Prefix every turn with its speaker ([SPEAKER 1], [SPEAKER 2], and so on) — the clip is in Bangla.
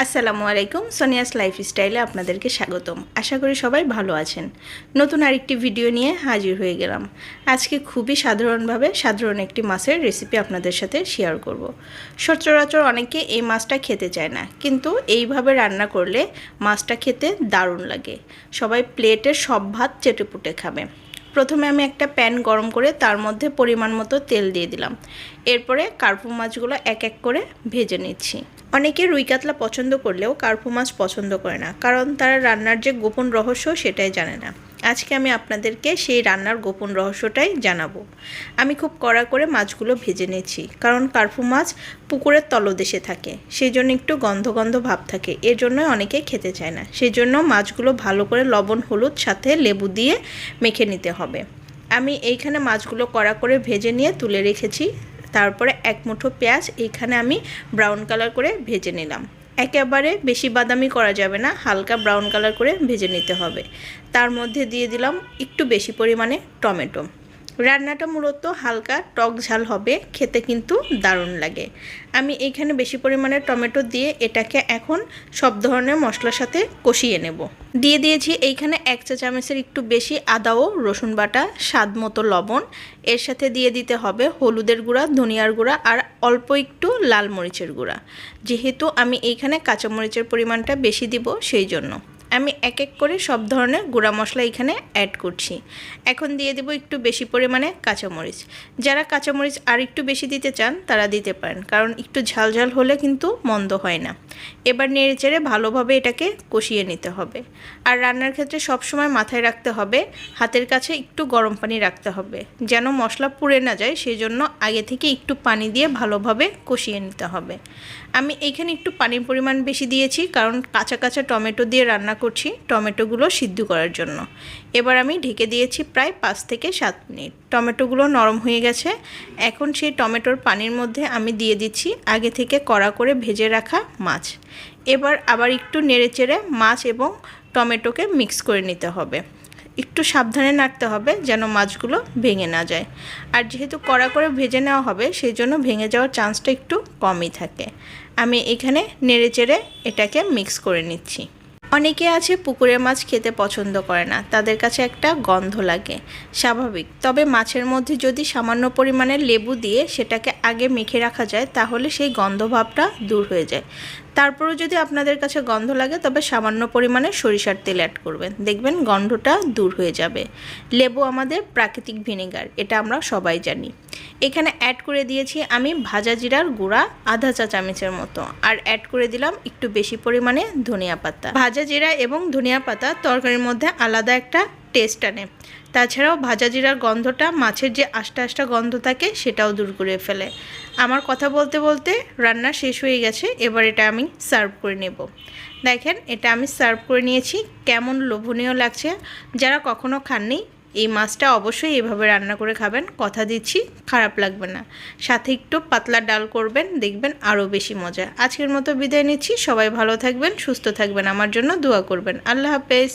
[SPEAKER 1] আসসালামু আলাইকুম, সোনিয়াস লাইফস্টাইলে আপনাদেরকে স্বাগতম। আশা করি সবাই ভালো আছেন। নতুন আরেকটি ভিডিও নিয়ে হাজির হয়ে গেলাম। আজকে খুবই সাধারণ একটি মাছের রেসিপি আপনাদের সাথে শেয়ার করব। সচরাচর অনেকে এই মাছটা খেতে চায় না, কিন্তু এইভাবে রান্না করলে মাছটা খেতে দারুণ লাগে। সবাই প্লেটের সব ভাত চেটেপুটে খাবে। প্রথমে আমি একটা প্যান গরম করে তার মধ্যে পরিমাণ মতো তেল দিয়ে দিলাম। এরপরে কার্পু মাছগুলো এক এক করে ভেজে নিচ্ছি। অনেকে রুই কাতলা পছন্দ করলেও কার্পু মাছ পছন্দ করে না, কারণ তারা রান্নার যে গোপন রহস্য সেটাই জানে না। আজকে আমি আপনাদেরকে সেই রান্নার গোপন রহস্যটাই জানাবো। আমি খুব কড়া করে মাছগুলো ভেজে নিয়েছি, কারণ কার্পু মাছ পুকুরের তলদেশে থাকে, সেই জন্য একটু গন্ধ গন্ধ ভাব থাকে, এর জন্য অনেকে খেতে চায় না। সেই জন্য মাছগুলো ভালো করে লবণ হলুদ সাথে লেবু দিয়ে মেখে নিতে হবে। আমি এইখানে মাছগুলো কড়া করে ভেজে নিয়ে তুলে রেখেছি। তারপরে এক মুঠো পেঁয়াজ এইখানে আমি ব্রাউন কালার করে ভেজে নিলাম। একেবারে বেশি বাদামি করা যাবে না, হালকা ব্রাউন কালার করে ভেজে নিতে হবে। তার মধ্যে দিয়ে দিলাম একটু বেশি পরিমাণে টমেটো। রান্নাটা মূলত হালকা টক ঝাল হবে, খেতে কিন্তু দারুণ লাগে। আমি এইখানে বেশি পরিমাণে টমেটো দিয়ে এটাকে এখন সব ধরনের মশলার সাথে কষিয়ে নেব। দিয়ে দিয়েছি এইখানে 1 চা চামচের একটু বেশি আদা ও রসুন বাটা, স্বাদ মতো লবণ। এর সাথে দিয়ে দিতে হবে হলুদের গুঁড়া, ধনিয়ার গুঁড়া আর অল্প একটু লাল মরিচের গুঁড়া। যেহেতু আমি এইখানে কাঁচামরিচের পরিমাণটা বেশি দিব, সেই জন্য আমি এক এক করে সব ধরনের গুঁড়া মশলা এখানে অ্যাড করছি। এখন দিয়ে দেব একটু বেশি পরিমাণে কাঁচামরিচ। যারা কাঁচামরিচ আর একটু বেশি দিতে চান তারা দিতে পারেন, কারণ একটু ঝাল ঝাল হলে কিন্তু মন্দ হয় না। এবার নেড়েচেড়ে ভালোভাবে এটাকে কষিয়ে নিতে হবে। আর রান্নার ক্ষেত্রে সবসময় মাথায় রাখতে হবে হাতের কাছে একটু গরম পানি রাখতে হবে, যেন মশলা পুড়ে না যায়। সেই জন্য আগে থেকে একটু পানি দিয়ে ভালোভাবে কষিয়ে নিতে হবে। আমি এইখানে একটু পানির পরিমাণ বেশি দিয়েছি, কারণ কাঁচা কাঁচা টমেটো দিয়ে রান্না করছি, টমেটোগুলো সিদ্ধ করার জন্য। এবার আমি ঢেকে দিয়েছি প্রায় 5 থেকে 7 মিনিট। টমেটোগুলো নরম হয়ে গেছে। এখন সেই টমেটোর পানির মধ্যে আমি দিয়ে দিচ্ছি আগে থেকে কড়া করে ভেজে রাখা মাছ। এবার আবার একটু নেড়েচেড়ে মাছ এবং টমেটোকে মিক্স করে নিতে হবে। একটু সাবধানে নাড়তে হবে যেন মাছগুলো ভেঙে না যায়। আর যেহেতু কড়া করে ভেজে নেওয়া হবে, সেই জন্য ভেঙে যাওয়ার চান্সটা একটু কমই থাকে। আমি এখানে নেড়েচেড়ে এটাকে মিক্স করে নিচ্ছি। অনেকে আছে পুকুরের মাছ খেতে পছন্দ করে না, তাদের কাছে একটা গন্ধ লাগে, স্বাভাবিক। তবে মাছের মধ্যে যদি সামান্য পরিমাণে লেবু দিয়ে সেটাকে আগে মেখে রাখা যায়, তাহলে সেই গন্ধভাবটা দূর হয়ে যায়। তারপরেও যদি আপনাদের কাছে গন্ধ লাগে, তবে সামান্য পরিমাণে সরিষার তেল অ্যাড করবেন, দেখবেন গন্ধটা দূর হয়ে যাবে। লেবু আমাদের প্রাকৃতিক ভিনেগার, এটা আমরা সবাই জানি। এখানে অ্যাড করে দিয়েছি আমি ভাজা জিরার গুঁড়া আধা চা চামচের মতো, আর অ্যাড করে দিলাম একটু বেশি পরিমাণে ধনিয়া পাতা। ভাজা জিরা এবং ধনিয়া পাতা তরকারির মধ্যে আলাদা একটা টেস্ট আনে। তাছাড়াও ভাজা জিরার গন্ধটা মাছের যে আষ্টা আষ্টা গন্ধ থাকে সেটাও দূর করে ফেলে। আমার কথা বলতে বলতে রান্না শেষ হয়ে গেছে। এবার এটা আমি সার্ভ করে নেব। দেখেন, এটা আমি সার্ভ করে নিয়েছি। কেমন লোভনীয় লাগছে! যারা কখনো খাননি, এই মাছটা অবশ্যই এভাবে রান্না করে খাবেন, কথা দিচ্ছি খারাপ লাগবে না। সাথে একটু পাতলা ডাল করবেন, দেখবেন আরও বেশি মজা। আজকের মতো বিদায় নিচ্ছি। সবাই ভালো থাকবেন, সুস্থ থাকবেন, আমার জন্য দোয়া করবেন। আল্লাহ হাফেজ।